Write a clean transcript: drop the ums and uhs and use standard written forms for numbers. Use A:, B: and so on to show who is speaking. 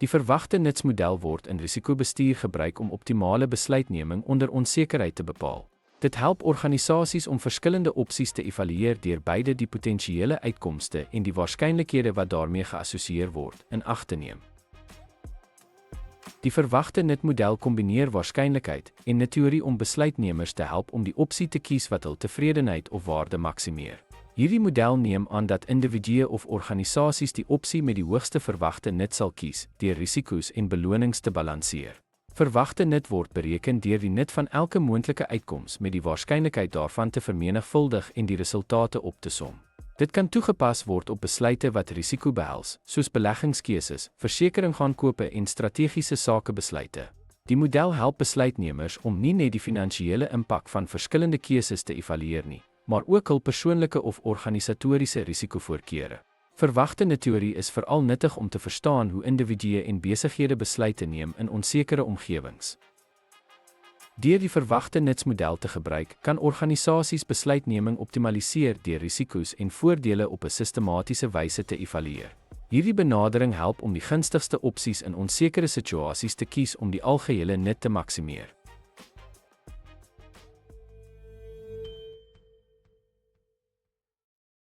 A: Die verwagte nutsmodel word in risikobestuur gebruik om optimale besluitneming onder onsekerheid te bepaal. Dit help organisasies om verskillende opsies te evalueer deur beide die potensiële uitkomste en die waarskynlikhede wat daarmee geassosieer word in ag te neem. Die verwagte nutmodel kombineer waarskynlikheid en 'n teorie om besluitnemers te help om die opsie te kies wat hul tevredenheid of waarde maksimeer. Hierdie model neem aan dat individue of organisasies die opsie met die hoogste verwagte nut sal kies deur risiko's en belonings te balanseer. Verwagte nut word bereken deur die nut van elke moontlike uitkoms met die waarskynlikheid daarvan te vermenigvuldig en die resultate op te som. Dit kan toegepas word op besluite wat risiko behels, soos beleggingskeuses, versekeringaankope en strategiese sakebesluite. Die model help besluitnemers om nie net die finansiële impak van verskillende keuses te evalueer nie, maar ook hul persoonlike of organisatoriese risikovoorkeure. Verwagte nutteorie is veral nuttig om te verstaan hoe individue en besighede besluite neem in onsekere omgewings. Deur die verwagte nutsmodel te gebruik, kan organisasies besluitneming optimaliseer deur risiko's en voordele op 'n sistematiese wyse te evalueer. Hierdie benadering help om die gunstigste opsies in onsekere situasies te kies om die algehele nut te maksimeer.